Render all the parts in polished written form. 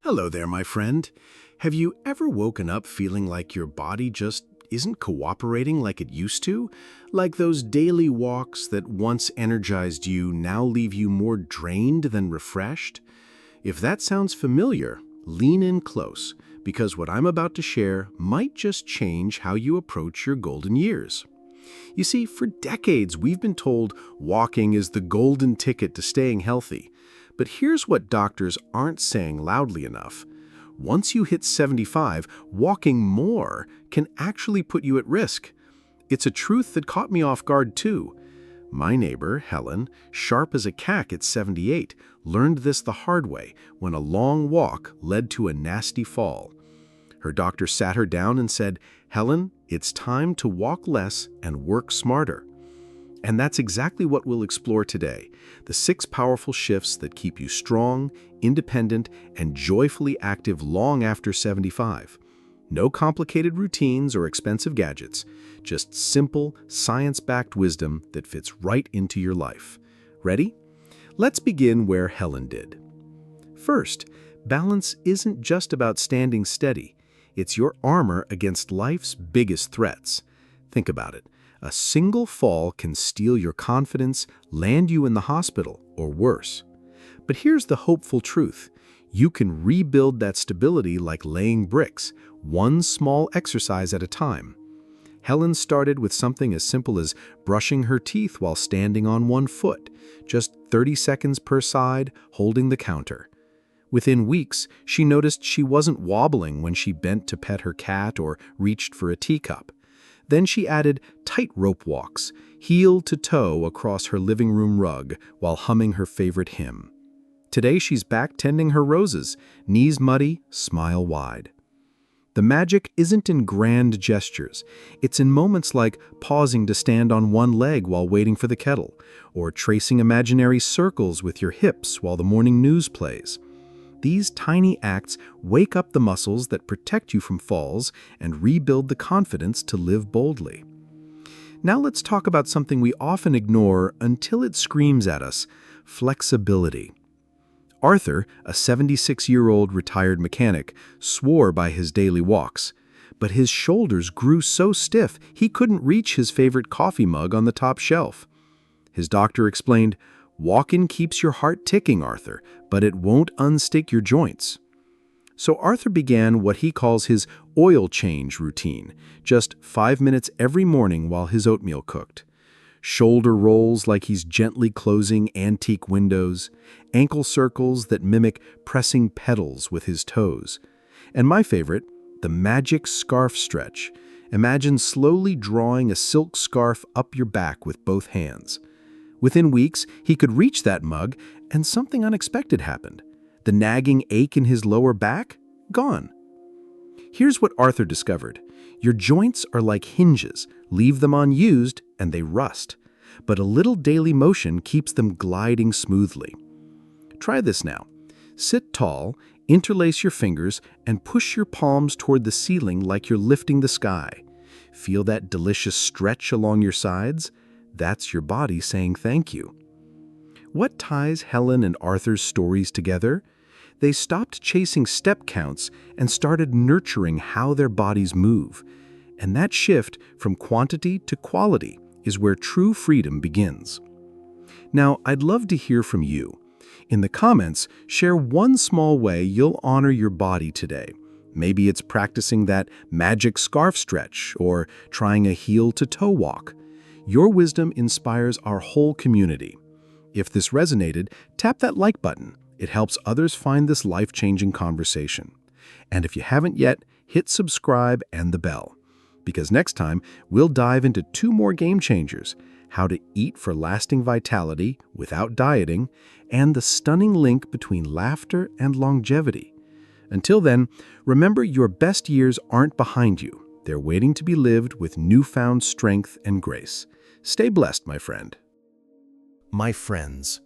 Hello there, my friend. Have you ever woken up feeling like your body just isn't cooperating like it used to? Like those daily walks that once energized you now leave you more drained than refreshed? If that sounds familiar, lean in close, because what I'm about to share might just change how you approach your golden years. You see, for decades we've been told walking is the golden ticket to staying healthy. But here's what doctors aren't saying loudly enough. Once you hit 75, walking more can actually put you at risk. It's a truth that caught me off guard too. My neighbor, Helen, sharp as a cack at 78, learned this the hard way when a long walk led to a nasty fall. Her doctor sat her down and said, "Helen, it's time to walk less and work smarter." And that's exactly what we'll explore today, the 6 powerful shifts that keep you strong, independent, and joyfully active long after 75. No complicated routines or expensive gadgets, just simple, science-backed wisdom that fits right into your life. Ready? Let's begin where Helen did. First, balance isn't just about standing steady. It's your armor against life's biggest threats. Think about it. A single fall can steal your confidence, land you in the hospital, or worse. But here's the hopeful truth. You can rebuild that stability like laying bricks, one small exercise at a time. Helen started with something as simple as brushing her teeth while standing on one foot, just 30 seconds per side, holding the counter. Within weeks, she noticed she wasn't wobbling when she bent to pet her cat or reached for a teacup. Then she added tightrope walks, heel to toe across her living room rug while humming her favorite hymn. Today she's back tending her roses, knees muddy, smile wide. The magic isn't in grand gestures. It's in moments like pausing to stand on one leg while waiting for the kettle, or tracing imaginary circles with your hips while the morning news plays. These tiny acts wake up the muscles that protect you from falls and rebuild the confidence to live boldly. Now let's talk about something we often ignore until it screams at us: flexibility. Arthur, a 76-year-old retired mechanic, swore by his daily walks, but his shoulders grew so stiff he couldn't reach his favorite coffee mug on the top shelf. His doctor explained, "Walking keeps your heart ticking, Arthur, but it won't unstick your joints." So Arthur began what he calls his oil change routine, just 5 minutes every morning while his oatmeal cooked. Shoulder rolls like he's gently closing antique windows, ankle circles that mimic pressing pedals with his toes. And my favorite, the magic scarf stretch. Imagine slowly drawing a silk scarf up your back with both hands. Within weeks, he could reach that mug, and something unexpected happened. The nagging ache in his lower back? Gone. Here's what Arthur discovered. Your joints are like hinges. Leave them unused, and they rust. But a little daily motion keeps them gliding smoothly. Try this now. Sit tall, interlace your fingers, and push your palms toward the ceiling like you're lifting the sky. Feel that delicious stretch along your sides? That's your body saying thank you. What ties Helen and Arthur's stories together? They stopped chasing step counts and started nurturing how their bodies move. And that shift from quantity to quality is where true freedom begins. Now, I'd love to hear from you. In the comments, share one small way you'll honor your body today. Maybe it's practicing that magic scarf stretch or trying a heel-to-toe walk. Your wisdom inspires our whole community. If this resonated, tap that like button. It helps others find this life-changing conversation. And if you haven't yet, hit subscribe and the bell. Because next time, we'll dive into 2 more game changers: how to eat for lasting vitality without dieting, and the stunning link between laughter and longevity. Until then, remember your best years aren't behind you. They're waiting to be lived with newfound strength and grace. Stay blessed, my friend. My friends,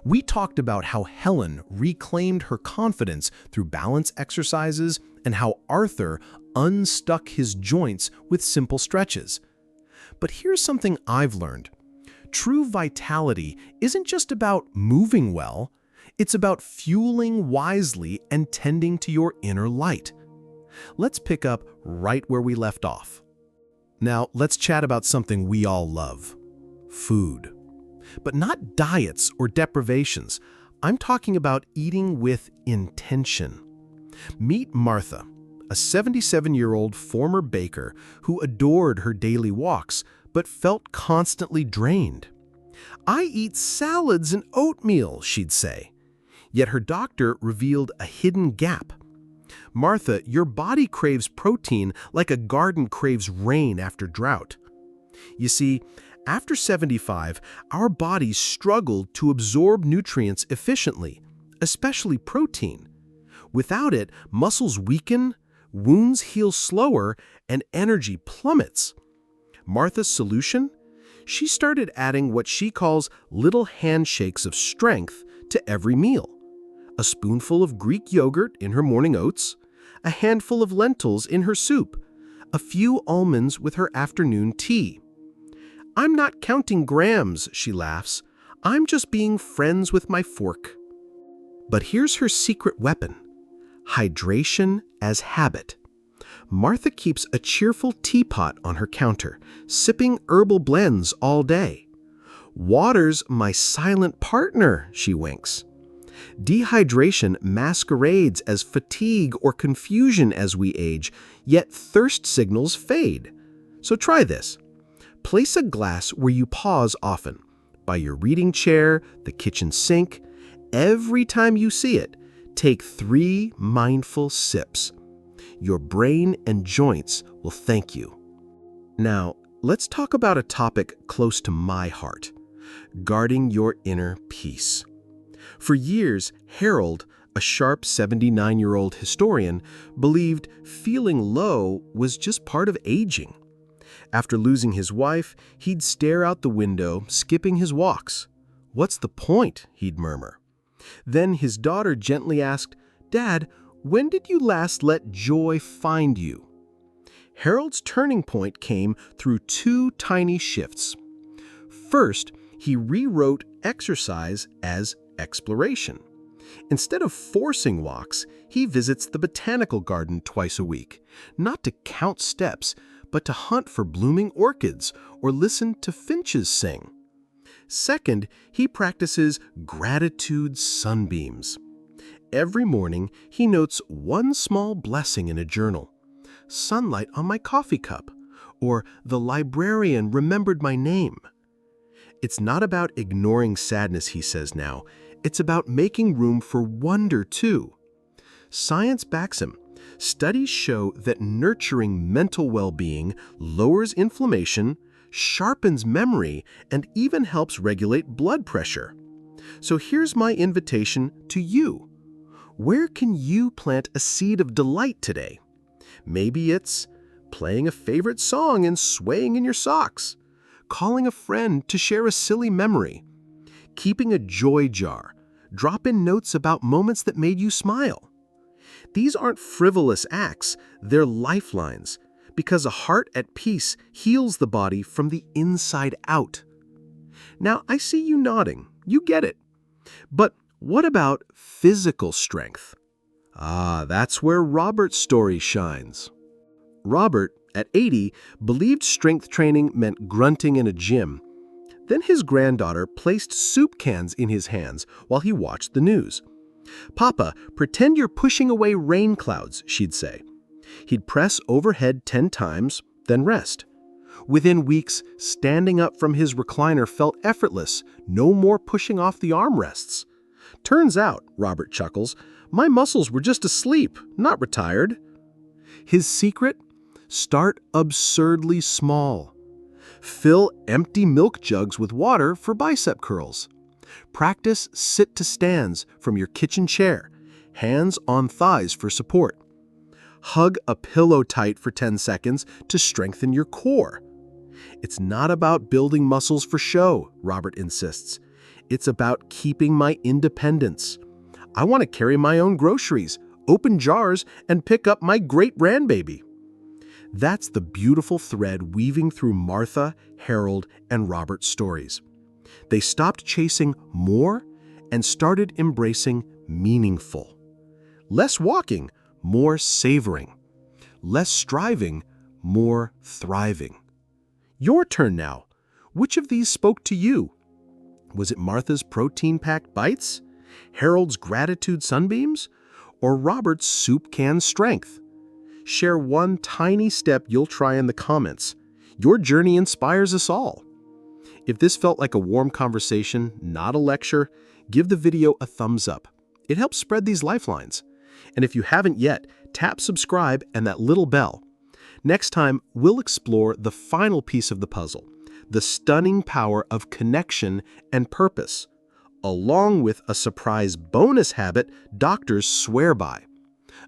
we talked about how Helen reclaimed her confidence through balance exercises and how Arthur unstuck his joints with simple stretches. But here's something I've learned. True vitality isn't just about moving well. It's about fueling wisely and tending to your inner light. Let's pick up right where we left off. Now, let's chat about something we all love: food. But not diets or deprivations. I'm talking about eating with intention. Meet Martha, a 77-year-old former baker who adored her daily walks but felt constantly drained. "I eat salads and oatmeal," she'd say. Yet her doctor revealed a hidden gap. "Martha, your body craves protein like a garden craves rain after drought." You see, after 75, our bodies struggle to absorb nutrients efficiently, especially protein. Without it, muscles weaken, wounds heal slower, and energy plummets. Martha's solution? She started adding what she calls little handshakes of strength to every meal. A spoonful of Greek yogurt in her morning oats, a handful of lentils in her soup, a few almonds with her afternoon tea. "I'm not counting grams," she laughs. "I'm just being friends with my fork." But here's her secret weapon: hydration as habit. Martha keeps a cheerful teapot on her counter, sipping herbal blends all day. "Water's my silent partner," she winks. Dehydration masquerades as fatigue or confusion as we age, yet thirst signals fade. So try this. Place a glass where you pause often, by your reading chair, the kitchen sink. Every time you see it, take 3 mindful sips. Your brain and joints will thank you. Now, let's talk about a topic close to my heart: guarding your inner peace. For years, Harold, a sharp 79-year-old historian, believed feeling low was just part of aging. After losing his wife, he'd stare out the window, skipping his walks. "What's the point?" he'd murmur. Then his daughter gently asked, "Dad, when did you last let joy find you?" Harold's turning point came through 2 tiny shifts. First, he rewrote exercise as exploration. Instead of forcing walks, he visits the botanical garden twice a week, not to count steps, but to hunt for blooming orchids or listen to finches sing. Second, he practices gratitude sunbeams. Every morning, he notes one small blessing in a journal: sunlight on my coffee cup, or the librarian remembered my name. It's not about ignoring sadness, he says now. It's about making room for wonder, too. Science backs him. Studies show that nurturing mental well-being lowers inflammation, sharpens memory, and even helps regulate blood pressure. So here's my invitation to you. Where can you plant a seed of delight today? Maybe it's playing a favorite song and swaying in your socks, calling a friend to share a silly memory, keeping a joy jar, drop in notes about moments that made you smile. These aren't frivolous acts, they're lifelines, because a heart at peace heals the body from the inside out. Now, I see you nodding. You get it. But what about physical strength? That's where Robert's story shines. Robert, at 80, believed strength training meant grunting in a gym. Then his granddaughter placed soup cans in his hands while he watched the news. "Papa, pretend you're pushing away rain clouds," she'd say. He'd press overhead 10 times, then rest. Within weeks, standing up from his recliner felt effortless, no more pushing off the armrests. "Turns out," Robert chuckles, "my muscles were just asleep, not retired." His secret? Start absurdly small. Fill empty milk jugs with water for bicep curls. Practice sit to stands from your kitchen chair, hands on thighs for support. Hug a pillow tight for 10 seconds to strengthen your core. "It's not about building muscles for show," Robert insists. "It's about keeping my independence. I want to carry my own groceries, open jars, and pick up my great-grandbaby." That's the beautiful thread weaving through Martha, Harold, and Robert's stories. They stopped chasing more and started embracing meaningful. Less walking, more savoring. Less striving, more thriving. Your turn now. Which of these spoke to you? Was it Martha's protein-packed bites, Harold's gratitude sunbeams, or Robert's soup can strength? Share one tiny step you'll try in the comments. Your journey inspires us all. If this felt like a warm conversation, not a lecture, give the video a thumbs up. It helps spread these lifelines. And if you haven't yet, tap subscribe and that little bell. Next time, we'll explore the final piece of the puzzle, the stunning power of connection and purpose, along with a surprise bonus habit doctors swear by.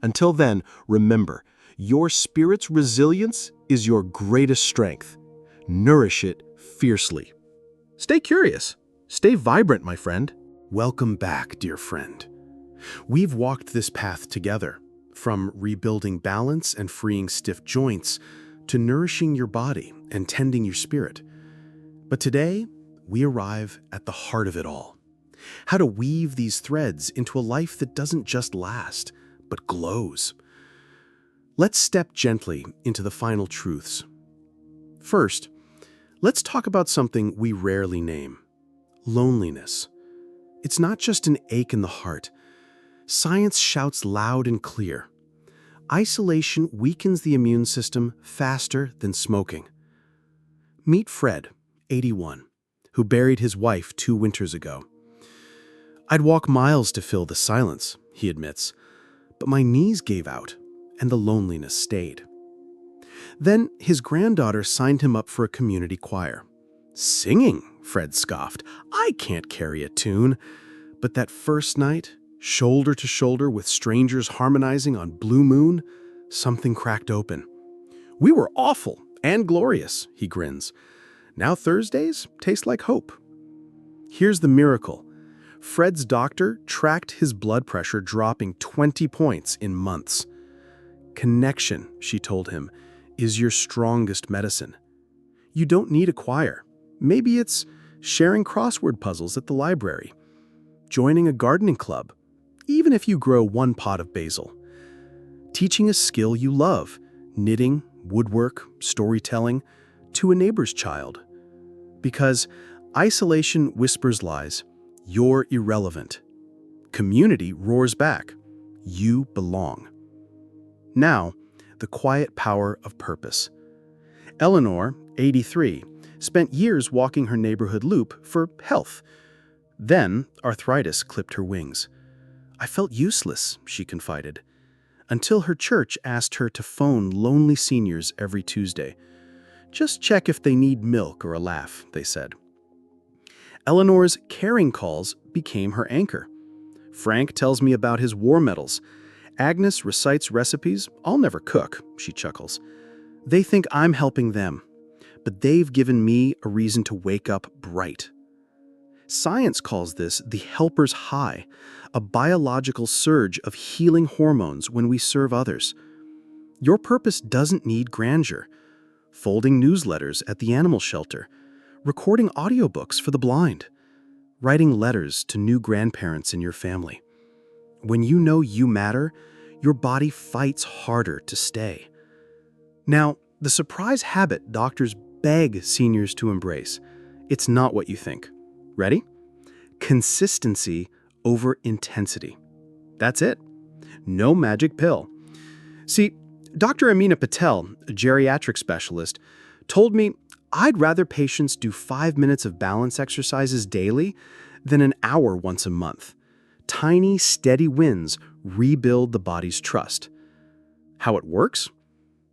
Until then, remember, your spirit's resilience is your greatest strength. Nourish it fiercely. Stay curious. Stay vibrant, my friend. Welcome back, dear friend. We've walked this path together, from rebuilding balance and freeing stiff joints to nourishing your body and tending your spirit. But today, we arrive at the heart of it all. How to weave these threads into a life that doesn't just last, but glows. Let's step gently into the final truths. First, let's talk about something we rarely name: loneliness. It's not just an ache in the heart. Science shouts loud and clear. Isolation weakens the immune system faster than smoking. Meet Fred, 81, who buried his wife 2 winters ago. "I'd walk miles to fill the silence," he admits, "but my knees gave out and the loneliness stayed." Then his granddaughter signed him up for a community choir. "Singing," Fred scoffed. "I can't carry a tune." But that first night, shoulder to shoulder with strangers harmonizing on Blue Moon, something cracked open. "We were awful and glorious," he grins. "Now Thursdays taste like hope." Here's the miracle. Fred's doctor tracked his blood pressure dropping 20 points in months. "Connection," she told him, "is your strongest medicine." You don't need a choir. Maybe it's sharing crossword puzzles at the library, joining a gardening club, even if you grow 1 pot of basil, teaching a skill you love, knitting, woodwork, storytelling, to a neighbor's child. Because isolation whispers lies. You're irrelevant. Community roars back. You belong. Now, the quiet power of purpose. Eleanor, 83, spent years walking her neighborhood loop for health. Then, arthritis clipped her wings. "I felt useless," she confided, until her church asked her to phone lonely seniors every Tuesday. "Just check if they need milk or a laugh," they said. Eleanor's caring calls became her anchor. "Frank tells me about his war medals. Agnes recites recipes I'll never cook," she chuckles. "They think I'm helping them, but they've given me a reason to wake up bright." Science calls this the helper's high, a biological surge of healing hormones when we serve others. Your purpose doesn't need grandeur. Folding newsletters at the animal shelter, recording audiobooks for the blind, writing letters to new grandparents in your family. When you know you matter, your body fights harder to stay. Now, the surprise habit doctors beg seniors to embrace. It's not what you think. Ready? Consistency over intensity. That's it. No magic pill. See, Dr. Amina Patel, a geriatric specialist, told me I'd rather patients do 5 minutes of balance exercises daily than an hour once a month. Tiny, steady wins rebuild the body's trust. How it works?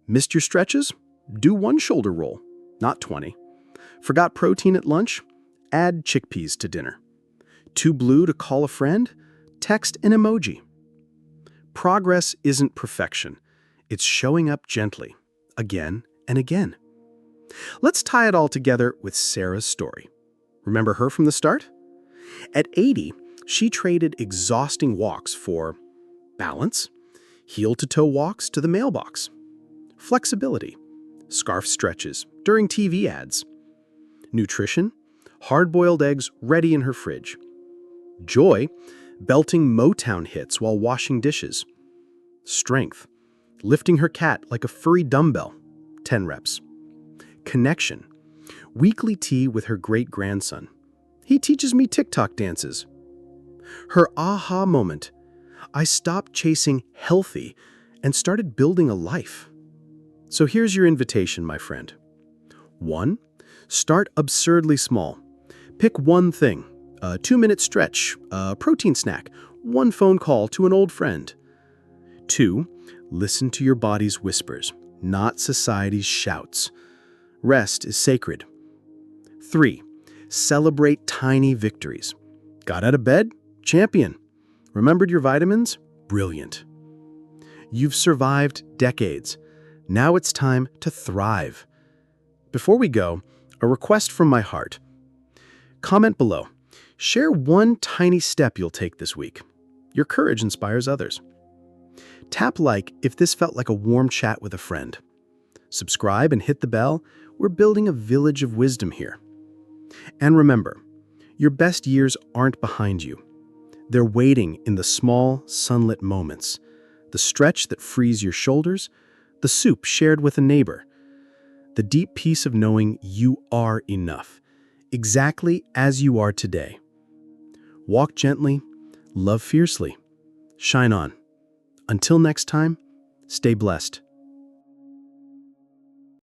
Missed your stretches? Do 1 shoulder roll, not 20. Forgot protein at lunch? Add chickpeas to dinner. Too blue to call a friend? Text an emoji. Progress isn't perfection. It's showing up gently, again and again. Let's tie it all together with Sarah's story. Remember her from the start? At 80, she traded exhausting walks for balance, heel-to-toe walks to the mailbox, flexibility, scarf stretches during TV ads, nutrition, hard-boiled eggs ready in her fridge. Joy, belting Motown hits while washing dishes. Strength, lifting her cat like a furry dumbbell, 10 reps. Connection, weekly tea with her great-grandson. He teaches me TikTok dances. Her aha moment, I stopped chasing healthy and started building a life. So here's your invitation, my friend. 1. Start absurdly small. Pick one thing, a 2-minute stretch, a protein snack, one phone call to an old friend. 2. Listen to your body's whispers, not society's shouts. Rest is sacred. 3. Celebrate tiny victories. Got out of bed? Champion. Remembered your vitamins? Brilliant. You've survived decades. Now it's time to thrive. Before we go, a request from my heart. Comment below. Share one tiny step you'll take this week. Your courage inspires others. Tap like if this felt like a warm chat with a friend. Subscribe and hit the bell. We're building a village of wisdom here. And remember, your best years aren't behind you. They're waiting in the small, sunlit moments. The stretch that frees your shoulders, the soup shared with a neighbor, the deep peace of knowing you are enough, exactly as you are today. Walk gently, love fiercely, shine on. Until next time, stay blessed.